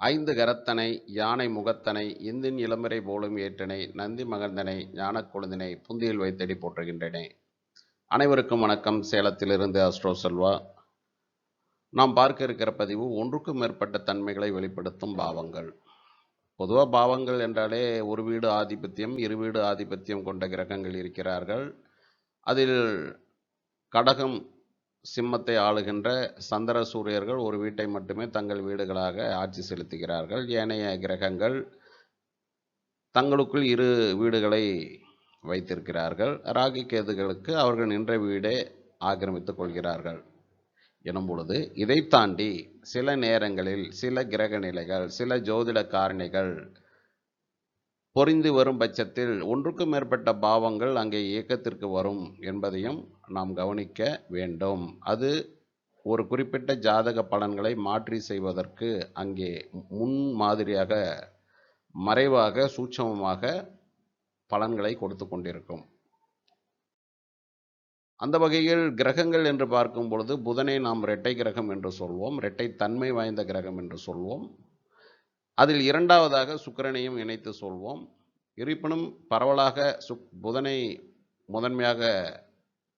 ஐந்து கரத்தனை யானை முகத்தனை இந்தின் இளமரை போலும் ஏற்றனை நந்தி மகந்தனை ஞானக் கொழுந்தினை புந்தியில் வைத்தடி போற்றுகின்றனே. அனைவருக்கும் வணக்கம். சேலத்திலிருந்து அஸ்ட்ரோ செல்வா. நாம் பார்க்க இருக்கிற பதிவு ஒன்றுக்கும் மேற்பட்ட தன்மைகளை வெளிப்படுத்தும் பாவங்கள். பொதுவாக பாவங்கள் என்றாலே ஒரு வீடு ஆதிபத்தியம், இரு வீடு ஆதிபத்தியம் கொண்ட கிரகங்கள் இருக்கிறார்கள். அதில் கடகம் சிம்மத்தை ஆளுகின்ற சந்திர சூரியர்கள் ஒரு வீட்டை மட்டுமே தங்கள் வீடுகளாக ஆட்சி செலுத்துகிறார்கள். ஏனைய கிரகங்கள் தங்களுக்குள் இரு வீடுகளை வைத்திருக்கிறார்கள். ராகு கேதுகளுக்கு அவர்கள் நின்ற வீடே ஆக்கிரமித்துக் கொள்கிறார்கள். எனும் பொழுது இதை தாண்டி சில நேரங்களில் சில கிரக நிலைகள், சில ஜோதிட காரணிகள் பொறிந்து வரும் பட்சத்தில் ஒன்றுக்கும் மேற்பட்ட பாவங்கள் அங்கே இயக்கத்திற்கு வரும் என்பதையும் நாம் கவனிக்க வேண்டும். அது ஒரு குறிப்பிட்ட ஜாதக பலன்களை மாற்றி செய்வதற்கு அங்கே முன் மாதிரியாக மறைவாக சூட்சமமாக பலன்களை கொடுத்து கொண்டிருக்கும். அந்த வகையில் கிரகங்கள் என்று பார்க்கும் பொழுது புதனை நாம் இரட்டை கிரகம் என்று சொல்வோம், இரட்டை தன்மை வாய்ந்த கிரகம் என்று சொல்வோம். அதில் இரண்டாவதாக சுக்கிரனையும் இணைத்து சொல்வோம். இருப்பினும் பரவலாக புதனை முதன்மையாக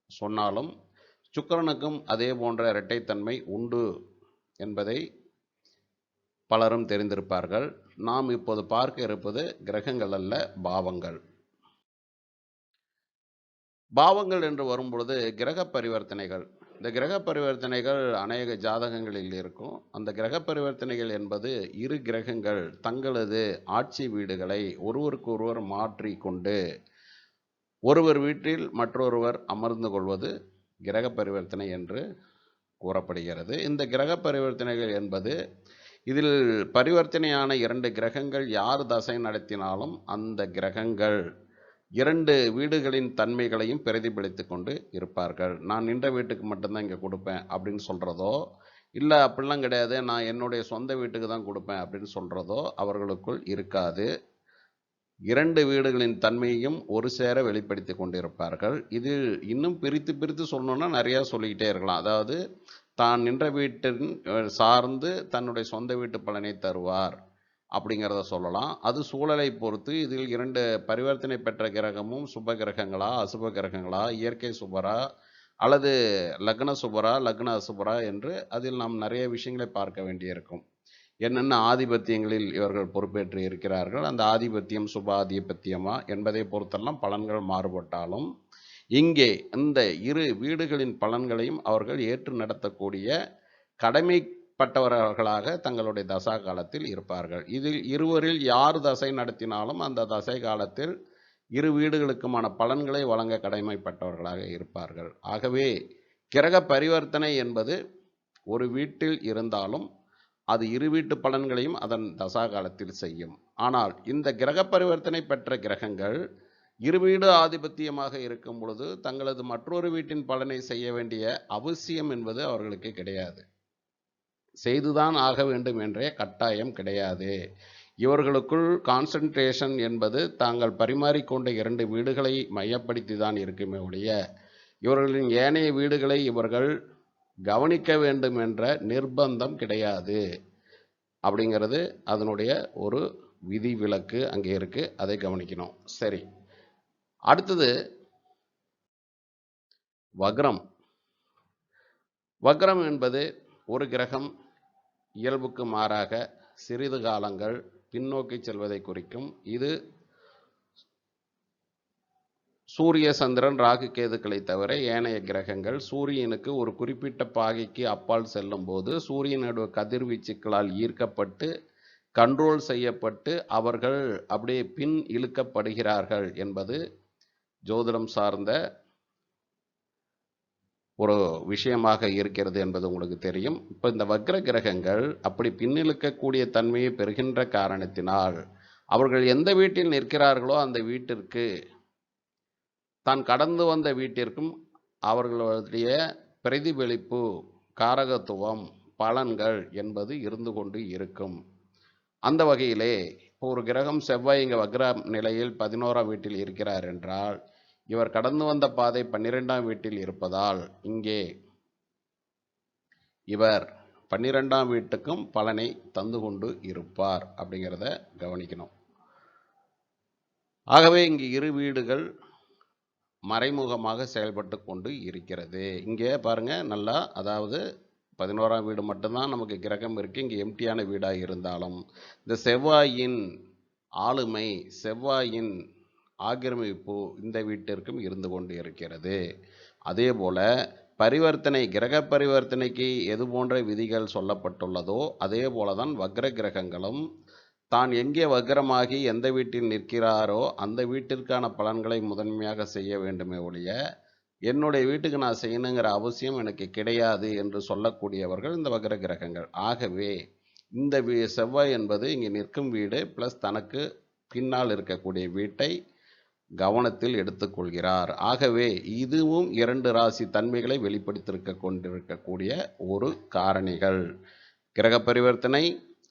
சொன்னாலும் சுக்கிரனுக்கும் அதே போன்ற இரட்டைத்தன்மை உண்டு என்பதை பலரும் தெரிந்திருப்பார்கள். நாம் இப்போது பார்க்க இருப்பது கிரகங்கள் அல்ல, பாவங்கள். பாவங்கள் என்று வரும்பொழுது கிரக பரிவர்த்தனைகள், இந்த கிரக பரிவர்த்தனைகள் அநேக ஜாதகங்களில் இருக்கும். அந்த கிரக பரிவர்த்தனைகள் என்பது இரு கிரகங்கள் தங்களது ஆட்சி வீடுகளை ஒருவருக்கு ஒருவர் மாற்றி கொண்டு ஒருவர் வீட்டில் மற்றொருவர் அமர்ந்து கொள்வது கிரக பரிவர்த்தனை என்று கூறப்படுகிறது. இந்த கிரக பரிவர்த்தனைகள் என்பது இதில் பரிவர்த்தனையான இரண்டு கிரகங்கள் யார் தசை நடத்தினாலும் அந்த கிரகங்கள் இரண்டு வீடுகளின் தன்மைகளையும் பிரதிபலித்து கொண்டு இருப்பார்கள். நான் நின்ற வீட்டுக்கு மட்டும்தான் இங்கே கொடுப்பேன் அப்படின்னு சொல்கிறதோ, இல்லை அப்படிலாம் கிடையாது நான் என்னுடைய சொந்த வீட்டுக்கு தான் கொடுப்பேன் அப்படின்னு சொல்கிறதோ அவர்களுக்குள் இருக்காது. இரண்டு வீடுகளின் தன்மையையும் ஒரு சேர வெளிப்படுத்தி கொண்டிருப்பார்கள். இது இன்னும் பிரித்து பிரித்து சொல்லணும்னா நிறையா சொல்லிக்கிட்டே இருக்கலாம். அதாவது தான் நின்ற வீட்டின் சார்ந்து தன்னுடைய சொந்த வீட்டு பலனை தருவார் அப்படிங்கிறத சொல்லலாம். அது சூழலை பொறுத்து இதில் இரண்டு பரிவர்த்தனை பெற்ற கிரகமும் சுப கிரகங்களா அசுப கிரகங்களா, இயற்கை சுபரா அல்லது லக்ன சுபரா லக்ன அசுபரா என்று அதில் நாம் நிறைய விஷயங்களை பார்க்க வேண்டியிருக்கும். என்னென்ன ஆதிபத்தியங்களில் இவர்கள் பொறுப்பேற்று இருக்கிறார்கள், அந்த ஆதிபத்தியம் சுப ஆதிபத்தியமா என்பதை பொறுத்தெல்லாம் பலன்கள் மாறுபட்டாலும் இங்கே இந்த இரு வீடுகளின் பலன்களையும் அவர்கள் ஏற்று நடத்தக்கூடிய கடமைப்பட்டவர்களாக தங்களுடைய தசா காலத்தில் இருப்பார்கள். இதில் இருவரில் யார் தசை நடத்தினாலும் அந்த தசை காலத்தில் இரு வீடுகளுக்குமான பலன்களை வழங்க கடமைப்பட்டவர்களாக இருப்பார்கள். ஆகவே கிரக பரிவர்த்தனை என்பது ஒரு வீட்டில் இருந்தாலும் அது இரு வீட்டு பலன்களையும் அதன் தசா காலத்தில் செய்யும். ஆனால் இந்த கிரக பரிவர்த்தனை பெற்ற கிரகங்கள் இரு வீடு ஆதிபத்தியமாக இருக்கும் பொழுது தங்களது மற்றொரு வீட்டின் பலனை செய்ய வேண்டிய அவசியம் என்பது அவர்களுக்கு கிடையாது. செய்துதான் ஆக வேண்டும் என்றே கட்டாயம் கிடையாது. இவர்களுக்குள் கான்சன்ட்ரேஷன் என்பது தாங்கள் பரிமாறிக்கொண்ட இரண்டு வீடுகளை மையப்படுத்தி தான் இருக்குமே ஒழிய இவர்களின் ஏனைய வீடுகளை இவர்கள் கவனிக்க வேண்டும் என்ற நிர்பந்தம் கிடையாது. அப்படிங்கிறது அதனுடைய ஒரு விதி விலக்கு அங்கே இருக்கு, அதை கவனிக்கணும். சரி, அடுத்தது வக்ரம். வக்ரம் என்பது ஒரு கிரகம் இயல்புக்கு மாறாக சிறிது காலங்கள் பின்னோக்கி செல்வதை குறிக்கும். இது சூரிய சந்திரன் ராகு கேதுக்களை தவிர ஏனைய கிரகங்கள் சூரியனுக்கு ஒரு குறிப்பிட்ட பாகைக்கு அப்பால் செல்லும் போது சூரியனுடைய கதிர்வீச்சுக்களால் ஈர்க்கப்பட்டு கண்ட்ரோல் செய்யப்பட்டு அவர்கள் அப்படியே பின் இழுக்கப்படுகிறார்கள் என்பது ஜோதிடம் சார்ந்த ஒரு விஷயமாக இருக்கிறது என்பது உங்களுக்கு தெரியும். இப்போ இந்த வக்ர கிரகங்கள் அப்படி பின்னிழுக்கக்கூடிய தன்மையை பெறுகின்ற காரணத்தினால் அவர்கள் எந்த வீட்டில் நிற்கிறார்களோ அந்த வீட்டிற்கு தான் கடந்து வந்த வீட்டிற்கும் அவர்களுடைய பிரதிபலிப்பு, காரகத்துவம், பலன்கள் என்பது இருந்து கொண்டு இருக்கும். அந்த வகையிலே இப்போ ஒரு கிரகம் செவ்வாய் இங்கே வக்ர நிலையில் 11ஆம் வீட்டில் இருக்கிறார் என்றால் இவர் கடந்து வந்த பாதை 12ஆம் வீட்டில் இருப்பதால் இங்கே இவர் 12ஆம் வீட்டுக்கும் பலனை தந்து கொண்டு இருப்பார் அப்படிங்கிறத கவனிக்கணும். ஆகவே இங்கு இரு வீடுகள் மறைமுகமாக செயல்பட்டு கொண்டு இருக்கிறது. இங்கே பாருங்க நல்லா, அதாவது 11ஆம் வீடு மட்டும்தான் நமக்கு கிரகம் இருக்கு. இங்கே எம்டியான வீடாக இருந்தாலும் இந்த செவ்வாயின் ஆளுமை, செவ்வாயின் ஆக்கிரமிப்பு இந்த வீட்டிற்கும் இருந்து கொண்டு இருக்கிறது. அதே போல பரிவர்த்தனை, கிரக பரிவர்த்தனைக்கு எது போன்ற விதிகள் சொல்லப்பட்டுள்ளதோ அதே போலதான் வக்ர கிரகங்களும் தான் எங்கே வக்ரமாகி எந்த வீட்டில் நிற்கிறாரோ அந்த வீட்டிற்கான பலன்களை முதன்மையாக செய்ய வேண்டுமே ஒழிய என்னுடைய வீட்டுக்கு நான் செய்யணுங்கிற அவசியம் எனக்கு கிடையாது என்று சொல்லக்கூடியவர்கள் இந்த வக்ர கிரகங்கள். ஆகவே இந்த செவ்வாய் என்பது இங்கே நிற்கும் வீடு ப்ளஸ் தனக்கு பின்னால் இருக்கக்கூடிய வீட்டை கவனத்தில் எடுத்துக்கொள்கிறார். ஆகவே இதுவும் 2 ராசி தன்மைகளை வெளிப்படுத்தியிருக்க கொண்டிருக்கக்கூடிய ஒரு காரணிகள். கிரக பரிவர்த்தனை,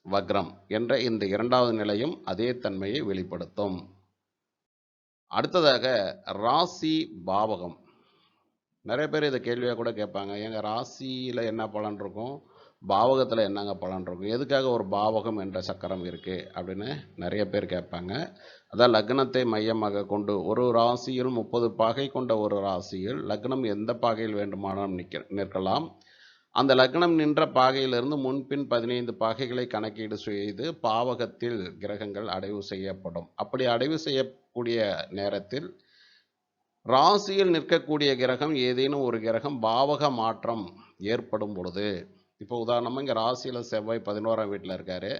வக்ரம் என்ற இந்த 2வது நிலையும் அதே தன்மையை வெளிப்படுத்தும். அடுத்ததாக ராசி பாவகம். நிறைய பேர் இதை கேள்வியாக கூட கேட்பாங்க, ஏங்க ராசியில் என்ன பலன் இருக்கும், பாவகத்தில் என்னங்க பலன் இருக்கும், எதுக்காக ஒரு பாவகம் என்ற சக்கரம் இருக்குது அப்படின்னு நிறைய பேர் கேட்பாங்க. அதான் லக்னத்தை மையமாக கொண்டு ஒரு ராசியில் 30 பாகை கொண்ட ஒரு ராசியில் லக்னம் எந்த பாகையில் வேண்டுமானாலும் நிற்கலாம். அந்த லக்னம் நின்ற பாகையிலிருந்து முன்பின் 15 பாகைகளை கணக்கீடு செய்து பாவகத்தில் கிரகங்கள் அடைவு செய்யப்படும். அப்படி அடைவு செய்யக்கூடிய நேரத்தில் ராசியில் நிற்கக்கூடிய கிரகம் ஏதேனும் ஒரு கிரகம் பாவக மாற்றம் ஏற்படும் பொழுது, இப்போ உதாரணமாக இங்கே ராசியில் செவ்வாய் 11ஆம் வீட்டில் இருக்காரு,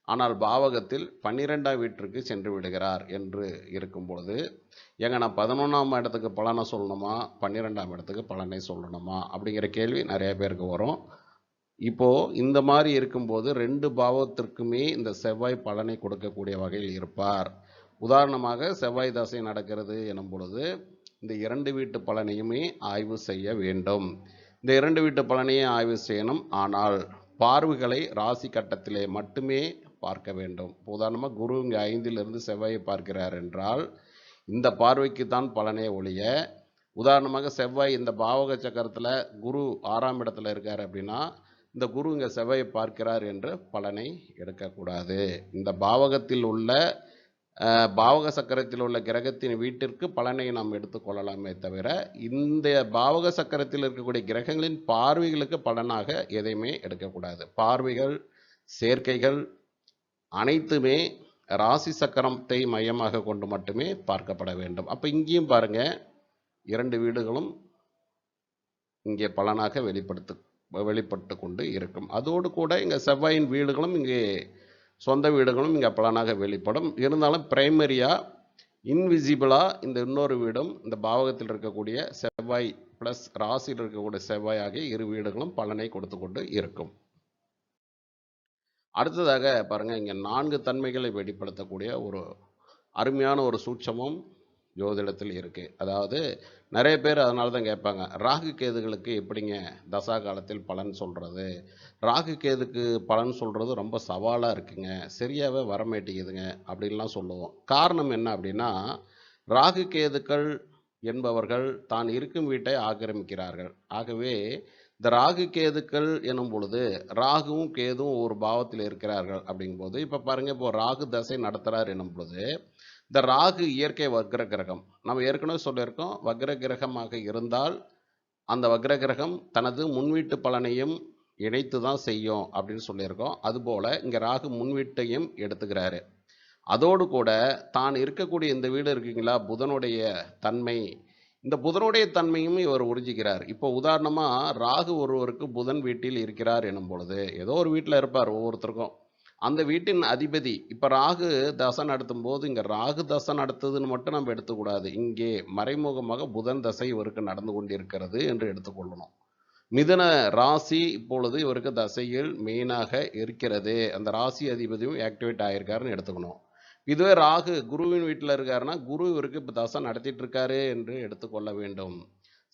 ஆனால் பாவகத்தில் 12ஆம் வீட்டிற்கு சென்று விடுகிறார் என்று இருக்கும் பொழுது, ஏங்க நான் 11ஆம் இடத்துக்கு பலனை சொல்லணுமா 12ஆம் இடத்துக்கு பலனை சொல்லணுமா அப்படிங்கிற கேள்வி நிறைய பேருக்கு வரும். இப்போது இந்த மாதிரி இருக்கும்போது 2 பாவத்திற்குமே இந்த செவ்வாய் பலனை கொடுக்கக்கூடிய வகையில் இருப்பார். உதாரணமாக செவ்வாய் தசை நடக்கிறது எனும் பொழுது இந்த 2 வீட்டு பலனையுமே ஆய்வு செய்ய வேண்டும். இந்த 2 வீட்டு பலனையும் ஆய்வு செய்யணும். ஆனால் பார்வைகளை ராசி கட்டத்திலே மட்டுமே பார்க்க வேண்டும். உதாரணமாக குரு இங்கே 5லிருந்து செவ்வாயை பார்க்கிறார் என்றால் இந்த பார்வைக்கு தான் பலனே ஒழிய, உதாரணமாக செவ்வாய் இந்த பாவக சக்கரத்தில் குரு 6ஆம் இடத்துல இருக்கார் அப்படின்னா இந்த குரு இங்கே செவ்வாயை பார்க்கிறார் என்று பலனை எடுக்கக்கூடாது. இந்த பாவகத்தில் உள்ள பாவக சக்கரத்தில் உள்ள கிரகத்தின் வீட்டிற்கு பலனை நாம் எடுத்துக்கொள்ளலாமே தவிர இந்த பாவக சக்கரத்தில் இருக்கக்கூடிய கிரகங்களின் பார்வைகளுக்கு பலனாக எதையுமே எடுக்கக்கூடாது. பார்வைகள், சேர்க்கைகள் அனைத்துமே ராசி சக்கரத்தை மையமாக கொண்டு மட்டுமே பார்க்கப்பட வேண்டும். அப்போ இங்கேயும் பாருங்க, 2 வீடுகளும் இங்கே பலனாக வெளிப்பட்டு கொண்டு இருக்கும். அதோடு கூட இங்கே செவ்வாயின் வீடுகளும் இங்கே சொந்த வீடுகளும் இங்கே பலனாக வெளிப்படும். இருந்தாலும் பிரைமரியாக இன்விசிபிளாக இந்த இன்னொரு வீடும் இந்த பாவகத்தில் இருக்கக்கூடிய செவ்வாய் ப்ளஸ் ராசியில் இருக்கக்கூடிய செவ்வாய் ஆகிய 2 வீடுகளும் பலனை கொடுத்து கொண்டு இருக்கும். அடுத்ததாக பாருங்கள், இங்கே 4 தன்மைகளை வெளிப்படுத்தக்கூடிய ஒரு அருமையான ஒரு சூட்சமும் ஜோதிடத்தில் இருக்குது. அதாவது நிறைய பேர் அதனால தான் கேட்பாங்க, ராகு கேதுகளுக்கு எப்படிங்க தசா காலத்தில் பலன் சொல்கிறது, ராகு கேதுக்கு பலன் சொல்கிறது ரொம்ப சவாலாக இருக்குங்க, சரியாகவே வரமாட்டேங்குதுங்க அப்படின்லாம் சொல்லுவோம். காரணம் என்ன அப்படின்னா, ராகு கேதுக்கள் என்பவர்கள் தான் இருக்கும் வீட்டை ஆக்கிரமிக்கிறார்கள். ஆகவே இந்த ராகு கேதுக்கள் எனும் பொழுது ராகுவும் கேதுவும் ஒரு பாவத்தில் இருக்கிறார்கள் அப்படிங்கும்போது, இப்போ பாருங்கள், இப்போ ராகு தசை நடத்துகிறார் எனும் பொழுது இந்த ராகு இயற்கை வக்ர கிரகம். நம்ம ஏற்கனவே சொல்லியிருக்கோம், வக்ர கிரகமாக இருந்தால் அந்த வக்ர கிரகம் தனது முன்வீட்டு பலனையும் இணைத்து தான் செய்யும் அப்படின்னு சொல்லியிருக்கோம். அதுபோல் இங்கே ராகு முன்வீட்டையும் எடுத்துக்கிறாரு. அதோடு கூட தான் இருக்கக்கூடிய இந்த வீடு இருக்குங்களா, புதனுடைய தன்மை, இந்த புதனுடைய தன்மையும் இவர் உறிஞ்சிக்கிறார். இப்போ உதாரணமாக ராகு ஒருவருக்கு புதன் வீட்டில் இருக்கிறார் எனும் பொழுது, ஏதோ ஒரு வீட்டில் இருப்பார் ஒவ்வொருத்தருக்கும், அந்த வீட்டின் அதிபதி இப்போ ராகு தசை நடத்தும் போது இங்கே ராகு தசை நடத்துதுன்னு மட்டும் நம்ம எடுத்துக்கூடாது. இங்கே மறைமுகமாக புதன் தசை இவருக்கு நடந்து கொண்டிருக்கிறது என்று எடுத்துக்கொள்ளணும். மிதுன ராசி இப்பொழுது இவருக்கு தசையில் மெயினாக இருக்கிறது, அந்த ராசி அதிபதியும் ஆக்டிவேட் ஆகியிருக்காருன்னு எடுத்துக்கணும். இதுவே ராகு குருவின் வீட்டில் இருக்காருன்னா குரு இவருக்கு இப்போ தசை நடத்திட்டு இருக்காரு என்று எடுத்துக்கொள்ள வேண்டும்.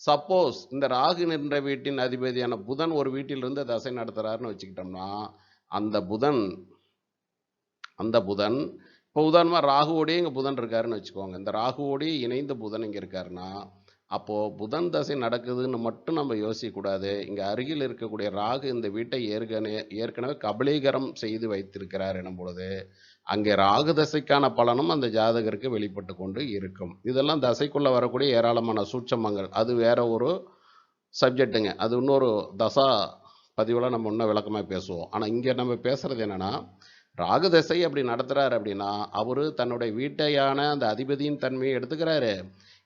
சப்போஸ் இந்த ராகு நின்ற வீட்டின் அதிபதியான புதன் ஒரு வீட்டிலிருந்து தசை நடத்துகிறாருன்னு வச்சுக்கிட்டோம்னா அந்த புதன் இப்போ உதாரணமாக ராகுவோடையே இங்கே புதன் இருக்காருன்னு வச்சுக்கோங்க. இந்த ராகுவோடையே இணைந்த புதன் இங்கே இருக்காருன்னா அப்போ புதன் தசை நடக்குதுன்னு மட்டும் நம்ம யோசிக்கக்கூடாது. இங்க அருகில் இருக்கக்கூடிய ராகு இந்த வீட்டை ஏற்கனவே கபளீகரம் செய்து வைத்திருக்கிறார் எனும் பொழுது, அங்கே ராகு தசைக்கான பலனும் அந்த ஜாதகருக்கு வெளிப்பட்டு கொண்டு இருக்கும். இதெல்லாம் தசைக்குள்ள வரக்கூடிய ஏராளமான சூட்சமங்கள். அது வேற ஒரு சப்ஜெக்ட்டுங்க. அது இன்னொரு தசா பதிவுல நம்ம இன்னும் விளக்கமா பேசுவோம். ஆனா இங்க நம்ம பேசுறது என்னன்னா, ராகு தசை அப்படி நடத்துறாரு அப்படின்னா, அவரு தன்னுடைய வீட்டையான அந்த அதிபதியின் தன்மையை எடுத்துக்கிறாரு.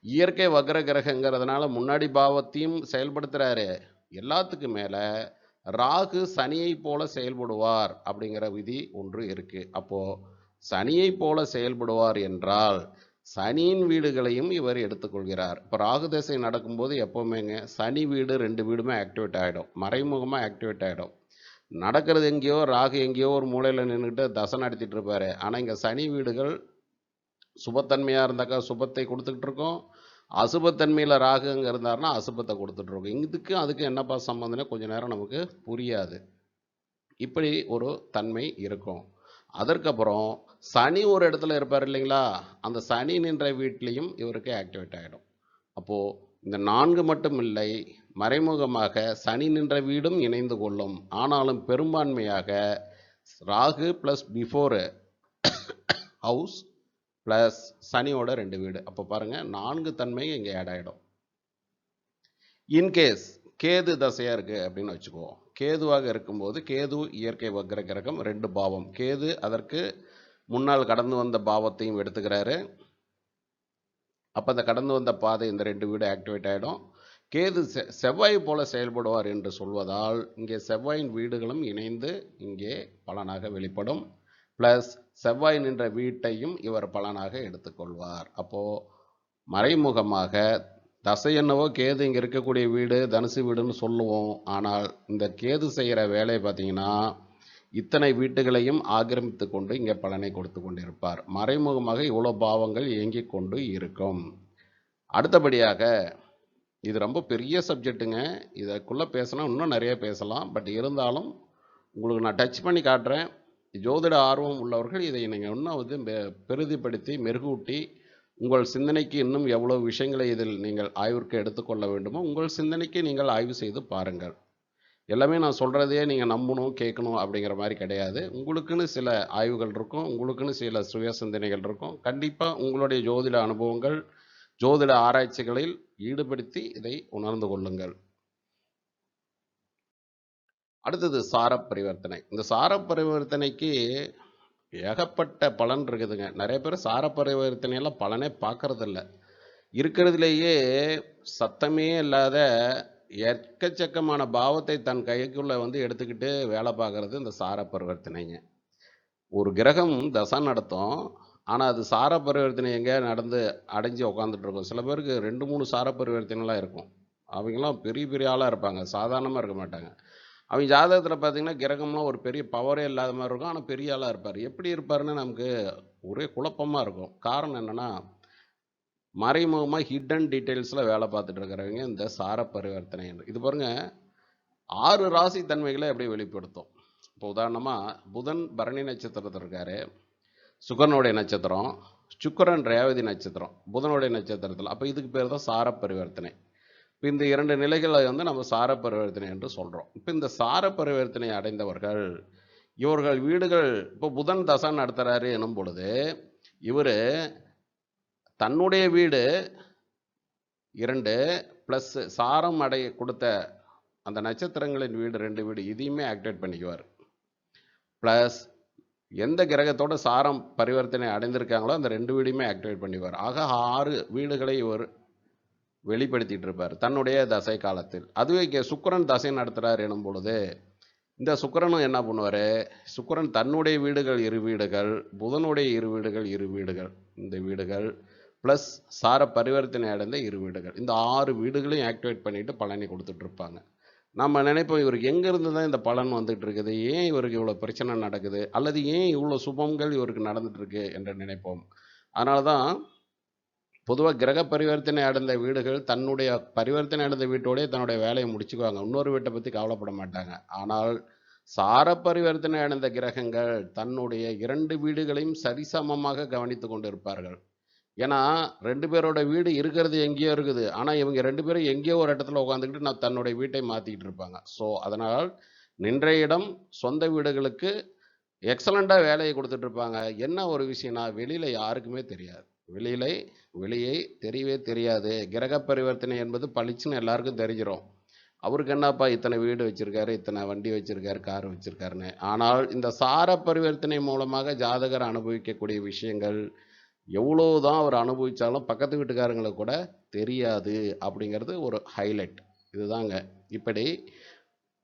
இயற்கை வக்ர கிரகங்கிறதுனால முன்னாடி பாவத்தையும் செயல்படுத்துறாரு. எல்லாத்துக்கும் மேல ராகு சனியைப் போல செயல்படுவார் அப்படிங்கிற விதி ஒன்று இருக்கு. அப்போ சனியைப் போல செயல்படுவார் என்றால் சனியின் வீடுகளையும் இவர் எடுத்துக்கொள்கிறார். இப்போ ராகு தசை நடக்கும்போது எப்பவுமேங்க சனி வீடு 2 வீடுமே ஆக்டிவேட் ஆகிடும், மறைமுகமாக ஆக்டிவேட் ஆகிடும். நடக்கிறது எங்கேயோ, ராகு எங்கேயோ ஒரு மூலையில் நின்றுட்டு தசை நடத்திட்டு இருப்பாரு. ஆனால் இங்கே சனி வீடுகள் சுபத்தன்மையாக இருந்தாக்கா சுபத்தை கொடுத்துக்கிட்டு இருக்கோம், அசுபத்தன்மையில் ராகு அங்கே இருந்தாருன்னா அசுபத்தை கொடுத்துட்டு இருக்கோம். இதுக்கும் அதுக்கும் என்னப்பா சம்மந்தம்னா கொஞ்ச நேரம் நமக்கு புரியாது. இப்படி ஒரு தன்மை இருக்கும். அதற்கப்புறம் சனி ஒரு இடத்துல இருப்பார் இல்லைங்களா, அந்த சனி நின்ற வீட்லேயும் இவருக்கு ஆக்டிவேட் ஆகிடும். அப்போது இந்த 4 மட்டும் இல்லை, மறைமுகமாக சனி நின்ற வீடும் இணைந்து கொள்ளும். ஆனாலும் பெரும்பான்மையாக Rahu plus before house plus சனியோட 2 வீடு. அப்போ பாருங்கள் 4 தன்மை இங்கே ஆட் ஆகிடும். இன்கேஸ் கேது தசையாக இருக்குது அப்படின்னு வச்சுக்குவோம். கேதுவாக இருக்கும்போது, கேது இயற்கை வக்ர கிரகம், 2 பாவம். கேது அதற்கு முன்னால் கடந்து வந்த பாவத்தையும் எடுத்துக்கிறாரு. அப்போ அந்த கடந்து வந்த பாதை இந்த 2 வீடு ஆக்டிவேட் ஆகிடும். கேது செவ்வாய் போல செயல்படுவார் என்று சொல்வதால் இங்கே செவ்வாயின் வீடுகளும் இணைந்து இங்கே பலனாக வெளிப்படும். ப்ளஸ் செவ்வாய் நின்ற வீட்டையும் இவர் பலனாக எடுத்துக்கொள்வார். அப்போது மறைமுகமாக தசை என்னவோ கேது இங்கே இருக்கக்கூடிய வீடு தனுசு வீடுன்னு சொல்லுவோம். ஆனால் இந்த கேது செய்கிற வேலையை பார்த்தீங்கன்னா இத்தனை வீட்டுகளையும் ஆக்கிரமித்து கொண்டு இங்கே பலனை கொடுத்து கொண்டிருப்பார். மறைமுகமாக இவ்வளோ பாவங்கள் இயங்கி கொண்டு இருக்கும். அடுத்தபடியாக இது ரொம்ப பெரிய சப்ஜெக்ட்டுங்க. இதற்குள்ளே பேசினா இன்னும் நிறைய பேசலாம். பட் இருந்தாலும் உங்களுக்கு நான் டச் பண்ணி காட்டுறேன். ஜோதிட ஆர்வம் உள்ளவர்கள் இதை நீங்கள் இன்னும் வந்து பெரிதிப்படுத்தி மெருகூட்டி உங்கள் சிந்தனைக்கு இன்னும் எவ்வளோ விஷயங்களை இதில் நீங்கள் ஆய்விற்கு எடுத்துக்கொள்ள வேண்டுமோ உங்கள் சிந்தனைக்கு நீங்கள் ஆய்வு செய்து பாருங்கள். எல்லாமே நான் சொல்கிறதையே நீங்கள் நம்பணும் கேட்கணும் அப்படிங்கிற மாதிரி கிடையாது. உங்களுக்குன்னு சில ஆய்வுகள் இருக்கும், உங்களுக்குன்னு சில சுய சிந்தனைகள் இருக்கும். கண்டிப்பாக உங்களுடைய ஜோதிட அனுபவங்கள், ஜோதிட ஆராய்ச்சிகளில் ஈடுபடுத்தி இதை உணர்ந்து கொள்ளுங்கள். அடுத்தது சார பரிவர்த்தனை. இந்த சார பரிவர்த்தனைக்கு ஏகப்பட்ட பலன் இருக்குதுங்க. நிறைய பேர் சார பரிவர்த்தனையெல்லாம் பலனே பார்க்கறதில்ல. இருக்கிறதுலேயே சத்தமே இல்லாத எக்கச்சக்கமான பாவத்தை தன் கைக்குள்ளே வந்து எடுத்துக்கிட்டு வேலை பார்க்குறது இந்த சார பரிவர்த்தனைங்க. ஒரு கிரகம் தசை நடத்தும், ஆனால் அது சார பரிவர்த்தனை எங்கே நடந்து அடைஞ்சு உட்காந்துட்டு இருக்கும். சில பேருக்கு 2-3 சார பரிவர்த்தனைலாம் இருக்கும். அவங்களாம் பெரிய பெரிய ஆளாக இருப்பாங்க, சாதாரணமாக இருக்க மாட்டாங்க. அவங்க ஜாதகத்தில் பார்த்தீங்கன்னா கிரகம்லாம் ஒரு பெரிய பவரே இல்லாத மாதிரி இருக்கும், ஆனால் பெரிய ஆளாக இருப்பார். எப்படி இருப்பாருன்னு நமக்கு ஒரே குழப்பமாக இருக்கும். காரணம் என்னென்னா மறைமுகமாக ஹிடன் டீட்டெயில்ஸில் வேலை பார்த்துட்டு இருக்கிறவங்க இந்த சார பரிவர்த்தனை. இது பாருங்கள் 6 ராசி தன்மைகளை எப்படி வெளிப்படுத்தும். இப்போ உதாரணமாக புதன் பரணி நட்சத்திரத்தில் இருக்கார், சுக்கரனுடைய நட்சத்திரம், சுக்கரன் ரேவதி நட்சத்திரம் புதனுடைய நட்சத்திரத்தில். அப்போ இதுக்கு பேர் தான் சார பரிவர்த்தனை. இப்போ இந்த 2 நிலைகளை வந்து நம்ம சார பரிவர்த்தனை என்று சொல்கிறோம். இப்போ இந்த சார பரிவர்த்தனை அடைந்தவர்கள் இவர்கள் வீடுகள் இப்போ புதன் தசை நடத்துகிறாரு எனும் பொழுது இவர் தன்னுடைய வீடு 2 ப்ளஸ் சாரம் அடைய கொடுத்த அந்த நட்சத்திரங்களின் வீடு 2 வீடு இதையுமே ஆக்டிவேட் பண்ணிக்குவார். ப்ளஸ் எந்த கிரகத்தோட சாரம் பரிவர்த்தனை அடைந்திருக்காங்களோ அந்த 2 வீடையுமே ஆக்டிவேட் பண்ணிக்குவார். ஆக 6 வீடுகளை இவர் வெளிப்படுத்திட்டு இருப்பார் தன்னுடைய தசை காலத்தில். அதுவே இங்கே சுக்கிரன் தசை நடத்துகிறார் எனும் பொழுது இந்த சுக்கிரனும் என்ன பண்ணுவார், சுக்கிரன் தன்னுடைய வீடுகள் 2 வீடுகள், புதனுடைய 2 வீடுகள் 2 வீடுகள், இந்த வீடுகள் ப்ளஸ் சார பரிவர்த்தனை அடைந்த 2 வீடுகள், இந்த 6 வீடுகளையும் ஆக்டிவேட் பண்ணிட்டு பலனை கொடுத்துட்டு இருப்பாங்க. நம்ம நினைப்போம் இவருக்கு எங்கேருந்து தான் இந்த பலன் வந்துட்டு இருக்குது, ஏன் இவருக்கு இவ்வளோ பிரச்சனை நடக்குது, அல்லது ஏன் இவ்வளோ சுபங்கள் இவருக்கு நடந்துட்டுருக்கு என்று நினைப்போம். அதனால தான் பொதுவாக கிரக பரிவர்த்தனை அடைந்த வீடுகள் தன்னுடைய பரிவர்த்தனை அடைந்த வீட்டோடய தன்னுடைய வேலையை முடிச்சுக்குவாங்க, இன்னொரு வீட்டை பற்றி கவலைப்பட மாட்டாங்க. ஆனால் சார பரிவர்த்தனை அடைந்த கிரகங்கள் தன்னுடைய 2 வீடுகளையும் சரிசமமாக கவனித்து கொண்டு இருப்பார்கள். ஏன்னா 2 பேரோட வீடு இருக்கிறது எங்கேயோ இருக்குது. ஆனா இவங்க 2 பேரும் எங்கேயோ ஒரு இடத்துல உட்காந்துக்கிட்டு தன்னுடைய வீட்டை மாத்திக்கிட்டு இருப்பாங்க. ஸோ அதனால் நின்ற இடம் சொந்த வீடுகளுக்கு எக்ஸலண்டா வேலையை குடுத்துட்டு இருப்பாங்க. என்ன ஒரு விஷயம்னா, வெளியில யாருக்குமே தெரியாது. வெளியில வெளியே தெரியவே தெரியாது. கிரக பரிவர்த்தனை என்பது பளிச்சுன்னு எல்லாருக்கும் தெரிஞ்சிரும். அவருக்கு என்னப்பா இத்தனை வீடு வச்சிருக்காரு, இத்தனை வண்டி வச்சிருக்காரு, கார் வச்சிருக்காருன்னு. ஆனால் இந்த சார பரிவர்த்தனை மூலமாக ஜாதகர் அனுபவிக்கக்கூடிய விஷயங்கள், எவ்வளவுதான் அவர் அனுபவிச்சாலும் பக்கத்து வீட்டுக்காரங்களுக்கு கூட தெரியாது அப்படிங்கிறது ஒரு ஹைலைட். இதுதாங்க. இப்படி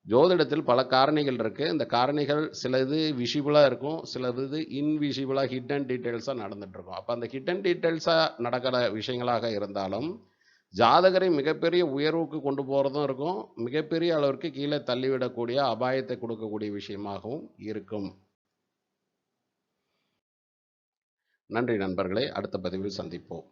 ஜோதிடத்தில் பல காரணிகள் இருக்கு. இந்த காரணிகள் சில இது விஷிபிளா இருக்கும். சில இது இன்விசிபிளா ஹிட்டன் டீடைல்ஸா நடந்துட்டு இருக்கும். அப்ப அந்த ஹிட்டன் டீடைல்ஸா நடக்கிற விஷயங்களாக இருந்தாலும், ஜாதகரை மிகப்பெரிய உயர்வுக்கு கொண்டு போறதும் இருக்கும். மிகப்பெரிய அளவிற்கு கீழே தள்ளிவிடக்கூடிய அபாயத்தை கொடுக்கக்கூடிய விஷயமாகவும் இருக்கும். நன்றி நண்பர்களே. அடுத்த பதிவில் சந்திப்போம்.